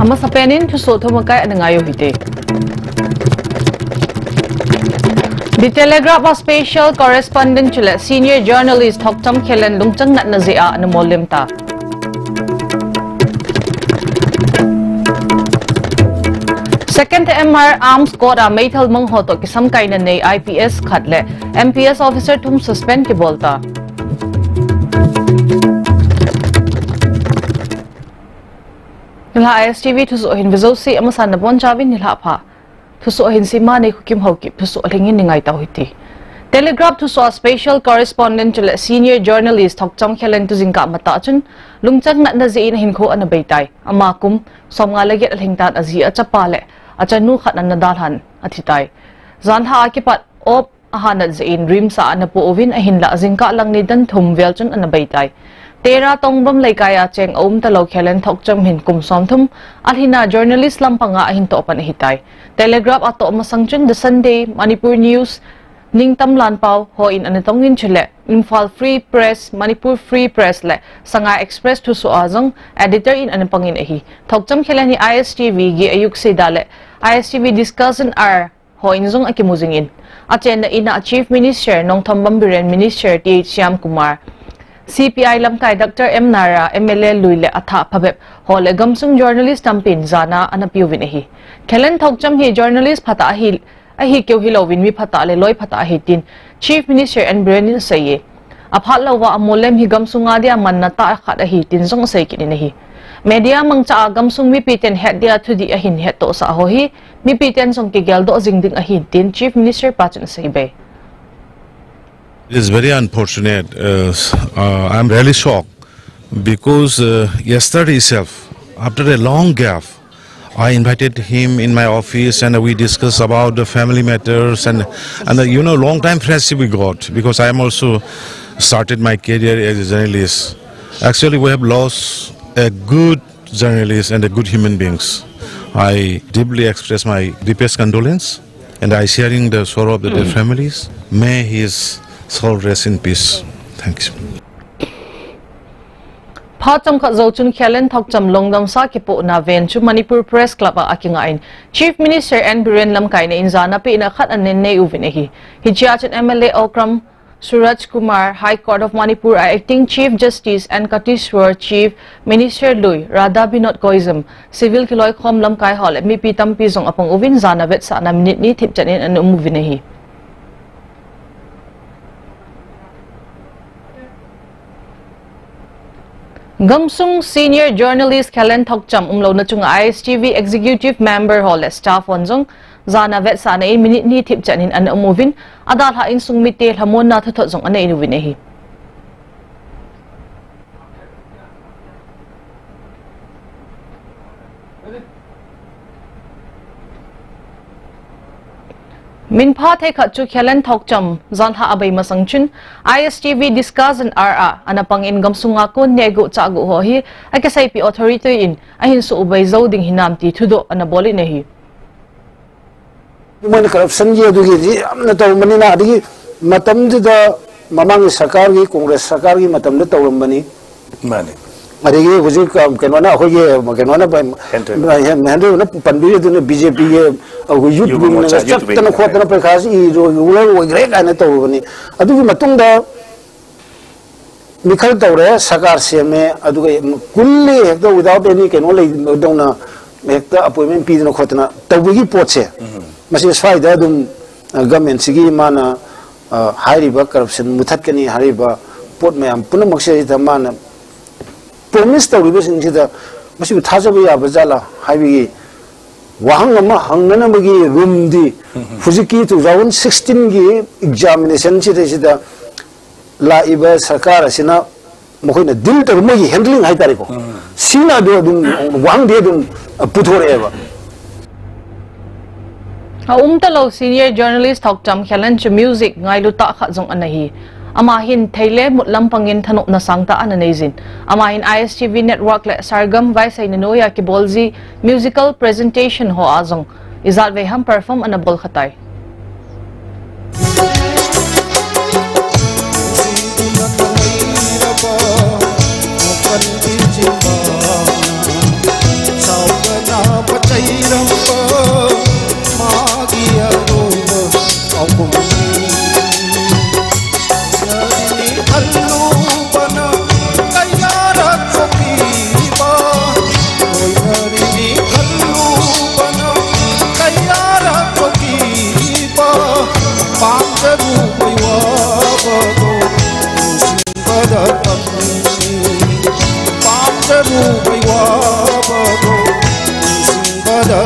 Ama sa penin tu so thumakai anangayo hite. The Telegraph a special correspondent chile senior journalist Thokcham Khelen lungchang nat nazia anamolim ta. Second MR Arms Court a Maital Manghoto kisam kaina nei IPS khatle MPS officer thum suspend ki bolta. Nila ISTV thuso hin vizosi amasan na bon chavin nila pha. Thuso hin sima nei khukim hoki thuso lingin ningai ta hoiti. Telegraph thuso a special correspondent chile senior journalist Thokcham Khelen tu jingka mata chun lungchang nat nazi in hin kho anabeitai amakum somnga laget alhingtan azi achapale achanu khatnan nadalhan athitai zanha akipat op ahanat zain rimsa anapo ovin ahinla azingka lang ni dan thum velchun anabeitai tera tongbam laikaya cheng om talo Khelen Thokcham hin kum somthum alhina journalist lampanga ahin to pan hitai Telegraph ato masangchun the Sunday Manipur News Ningtam Lanpao ho in anatongin chile Imphal Free Press Manipur Free Press le Sanga Express tu so azong editor in anapangin ahi Thokcham Khelen ni ISTV gi ayuk se dale ISTV discussion are ho in zong akimuzingin achen na ina Chief Minister nong Thambam Biren Minister TH Syam Kumar CPI lamkai Dr. M Nara MLA Luile atha phabep ho le gamsung journalist tampin zana anapiuvin ahi Khelen Thokcham hi journalist phata ahi keu hilovin mi phata le loi phata hitin Chief Minister and Brennan saye aphat lawa amolem hi gamsunga dia manna ta khat ahi tin zong sai kin nahi media mangcha gamsung mi piten het dia thudi ahin het to sa ho hi mi piten song ki geldo jingding ahin tin Chief Minister pachun sai be. It is very unfortunate. I am really shocked because yesterday itself, after a long gap, I invited him in my office and we discussed about the family matters and you know, long time friendship we got because I am also started my career as a journalist. Actually, we have lost a good journalist and a good human beings. I deeply express my deepest condolence and I sharing the sorrow of their families. May his soul rest in peace. Thanks. Pacham kha zochun Khelen Thokcham longdam sa kipo na ven chu Manipur Press Club a akingain Chief Minister and Biren lamkai na inzana pe na khat anen nei uvinehi hichiachan MLA Okram Suraj Kumar High Court of Manipur acting Chief Justice and Katishwar Chief Minister Lui Radha Binod Koizam Civil Kiloi Khom lamkai hol mi pitam pizong apang uvin zana vet sa na minute ni thipchanin an umuvinehi Gamsung senior journalist Khelen Thokcham umlo na chung ISTV executive member hole staff onjong zana vet sa na minute ni thip chanin an movin adal ha in sung mitel hamon na thotho jong an inu vinehi Min pha the khachu Khelen Thokcham zanha abai masangchun ISTV discussion RA anapang in gamsunga ko nego chagu ho hi akasai pi authority in ahin su ubai zoding hinam ti thudo anaboli nahi mon corruption ye dugi amna taw manina adigi matam da mamang sarkar gi congress sarkar gi matam da tawram bani mane adigi huji kenona hoye kenona ba hendo na panbi du BJP ye youth wing na chaptana khotana prekhas I ro wo gre kana tawbani adugi matungda mikhal tawre sarkar seme aduga kulli ekda without any kenona dona ekta appointment pi na khotana tawbigi potse masi swaida dum government sigi mana hariba corruption muthatkani hariba pot mayam punamakse da mana promise tawriba singida masi thajaba yaba jala habi wahang ama hangnana magi room di fuziki 2016 gi examination sida la iba sarkar asina mokhina dil tar magi handling hai tariko sina do dum wang de dum puthore eba Talo senior journalist Thokcham Khelen chu music ngai lu ta kha jong anahi amahin thaile mutlam pangin thanop na sangta ananezin amahin ISTV network le sargam vai sai noya ki bolzi musical presentation ho azong izal ve ham perform anabol khatai bado bada pamjaru baiwa bado bada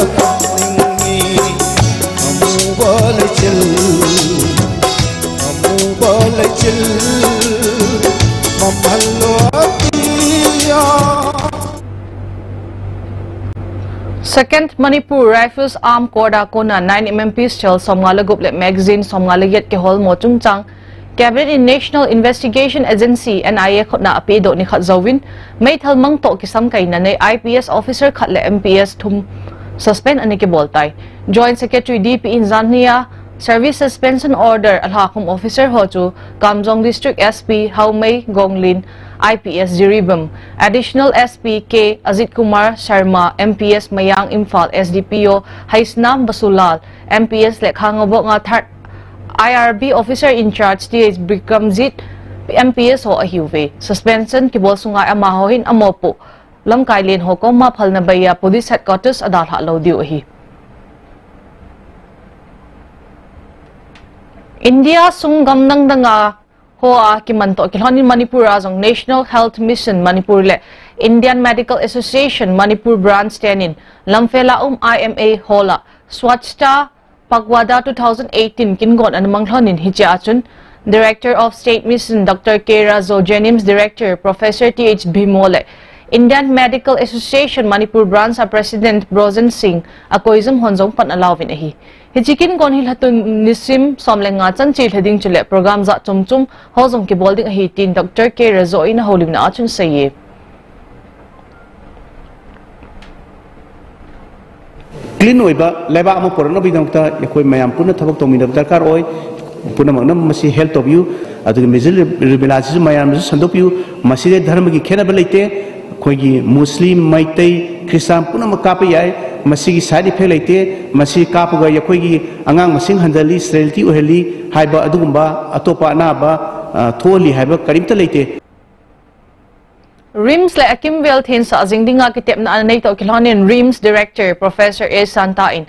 amu balachil mamhallo atiya. Second, Manipur Rifles Arm Korda Kona 9mm pistol Somngala Guplet magazine Somngala Yet ke hol mo chungchang Cabinet in National Investigation Agency NIA khotna apedo ni khat zawin may thalmang to kisam kay na IPS officer khatle MPS thum suspend ani ke boltai Joint Secretary DP in Zania Service Suspension Order Alhakum Officer Hochu Kamjong District SP Haumei Gonglin IPS Jiribam Additional SP K Azit Kumar Sharma MPS Mayang Imphal SDPO Haisnam Basulal MPS Lekhangobo nga third IRB Officer in Charge TH Bikramjit MPS ho ahiwe suspension kibol sunga amahohin amopo lamkai len ho ko mapal na baya police headquarters adal ha lo diu hi India sungam nang danga hoa kimanto kilhani Manipur azong National Health Mission Manipur le Indian Medical Association Manipur branch tenin lamfela IMA hola Swachta Pagwada 2018 kingon anumang hlonin hichachun Director of State Mission Dr. K. Razo Jenims Director Professor TH Bhimole Indian Medical Association Manipur branch President Brozen Singh akoizum honjong panalawin ahi hichikin kon hilhatun nisim somlenga chanchil heding chule program za chumchum hozong ki bolding ahi tin Dr. K. Razo ina holim na achun saye clean oiba leba amo porno bidangta yakoi mayam puna thabak tomina darkar oi puna magna masi health of you adu mejil rebilasi mayam sandop you masi dharma ki khena belaite khoigi muslim maitai christian puna makapa yai masi ki side effect laite masi kapuga yakoi gi angang masing handali sterility oheli haiba adugumba atopa na ba tholi haiba karimta laite RIMS le Akim Velthin sa Azingdinga kitep na anay to kilhanin RIMS Director Professor A. Santain.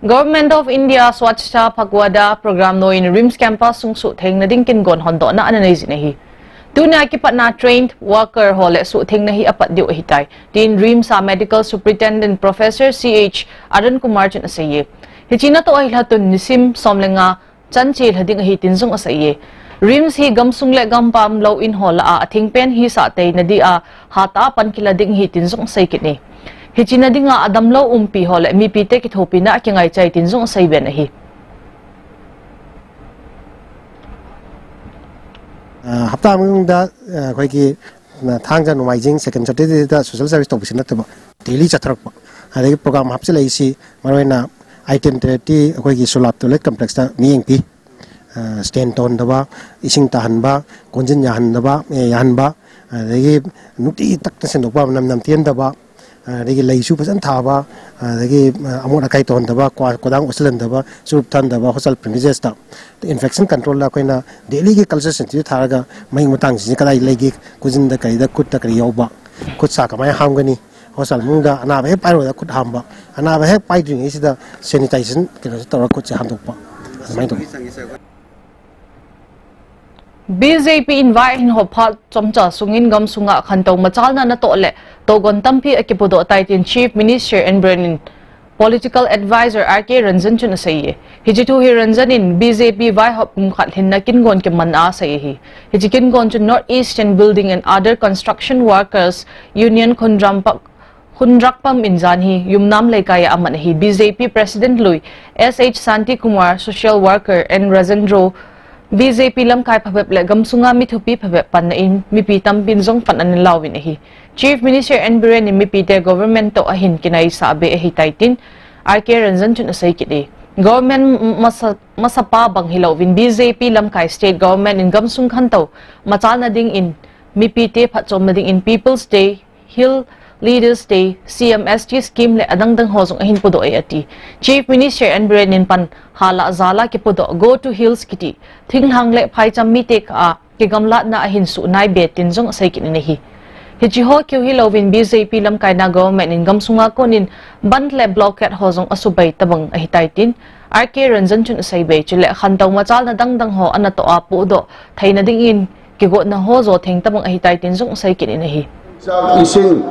Government of India Swachta Pagwada program no in RIMS campus sung theng na ding kingon hondo na anay zinahi. Tuna kipat na trained worker hole theng na hi apat diu hitay. Din RIMS sa Medical Superintendent Professor C.H. Arun Kumar chan asaye. Hichina to ay hatun nisim somlenga chanchil hading ahitin sung asaye. RIMS hi gamsung le gampam low in hola a ating pen hi sa tay na di a hata pan kilading hi tinsong say kitni. Hichina di nga adam low umpi hola mi pite kit hopi na akingay chay tinsong say ben hi. Hapta mong da koi ki thang jan wajing second Saturday da social service to bisin na to daily chatrak pa. Hari program hapsila isi marway na item 30 koi ki solap to let complex ta miyeng pi. Stand on the bar, ising tahanba, Konjin Yahanba, Yahanba, they Nuti Taktas and Obam Nam Tiendaba, they lay supers and Taba, they gave Amonakaito on the bar, Kodang Oslandaba, Sup Tandaba, Hosal Princesta. The infection control la Quena, daily cultures and Taraga, Mayutang, Zikai Legi, Kuzin the Kaida Kutakarioba, Kutsaka, my Hangani, Hosal Munda, and I have Pyro could hamba, and I have piping is the sanitation, Kutsa Handopa. BJP invite hin hophat chomcha sungin gam sunga khantong machal na tole togon tampi akipodo taitin Chief Minister and Brennan Political Advisor RK Ranjan chun saye hijitu hi Ranjan in BJP vai hopum khat hin na kingon ke man a saye hi hijikin gon chun North Eastern Building and Other Construction Workers Union Khunrakpam Inzanhi Yumnam Lekaya aman hi BJP President Lui SH Santi Kumar Social Worker and Razendro BJP lam kai phapep le gamsunga mithupi phapep pan in mipi tampin jong pan an lawin hi Chief Minister and Bren mipi te government to ahin kinai sabe hi taitin RK Ranjan chun asai kidi government masapa bang hilawin BJP lam kai state government in gamsung khanto machal na ding in mipi te phachom na ding in People's Day Hill Leaders Day CMST scheme le adangdang hosong ahin podo ayati Chief Minister and Brennan pan hala zala ki podo go to hills kiti thinghang le phai cham mi tek a ki gamla na ahin su nai be tin jong sai kin hi Hichiho KUKI lovin BJP lam kaina government in gamsunga konin bandle blockade hozong asubay tabang ahitaitin RK Ranjan chun saibay chile khantaw machal na dangdang ho anato apu do thaina dingin kigo na hozo theng tabang ahitaitin zong sai kin inahi ising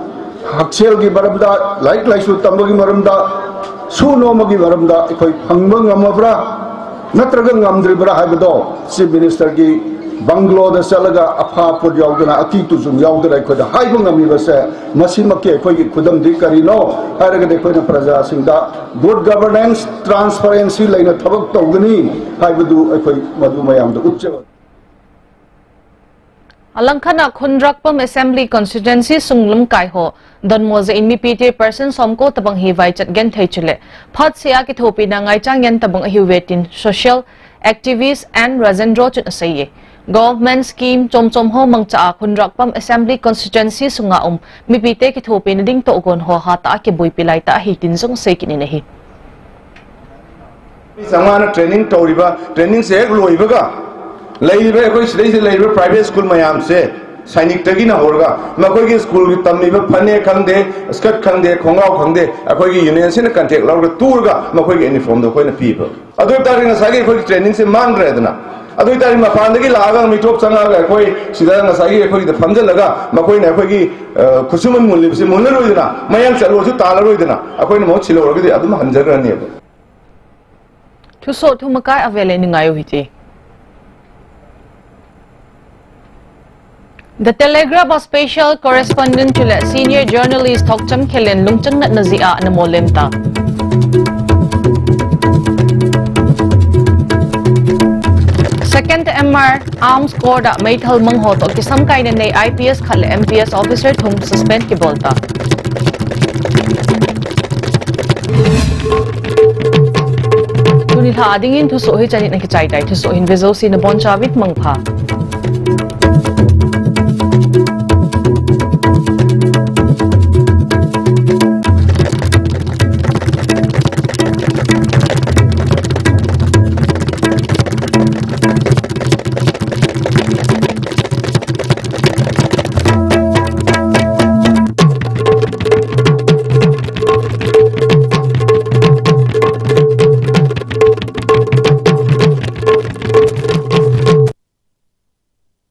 hakchel gi baramda like su tambagi maramda suno magi baramda ikoi phangba ngamabra natraga ngamdribra haibado chief minister gi banglo da salaga apha pur yaudana ati tu zum yaudara ikoi da haiba ngami base masimake ikoi gi khudam di karino haraga de ikoi na praja singda good governance transparency laina thabak tawgani haibadu ikoi madu mayam da utche Alangkhana Khundrakpam Assembly Constituency Sunglum Kaiho Don Moze in mi PTA person Somko tabang hiwai chat gen thai chule Phat sia ki thopi na ngai chang yan tabang hiwetin social activists and Razendro chut asaye Government scheme chom ho mangcha Khundrakpam Assembly Constituency sunga mi PTA ki thopi na ding to gon ho ha ta ki bui pilai ta hi tin sung sei kin ne hi Samana training toriba training se loibaga Labour koi sidai Labour private school mayam se sainik tagi na horga makoi ki school ki tamni ba phane khangde skirt khangde khongau khangde akoi ki union se na contact laura turga makoi ki uniform do koi na people adu tari na sagi koi training se man re dana adu tari ma phande ki laga mi top changa ga koi sida na sagi koi da phamja laga makoi na koi ki khusuman mulli se mulna roi dana mayam chalo su tala roi dana akoi na mo chilo ro gi adu ma hanjar ra ne Thu so thu makai avele ni ngayo hiti The Telegraph of Special Correspondent to Senior Journalist Thokcham Khelen Lungchang na Nazia na Molemta. Second MR Arms Corps da may thalmang hoto kisam kain na IPS khale MPS officer thum suspend ki bolta. Tunilha adingin thu so hi chanit na ki chai dai thu so in vizo si na bon chavit mangpha.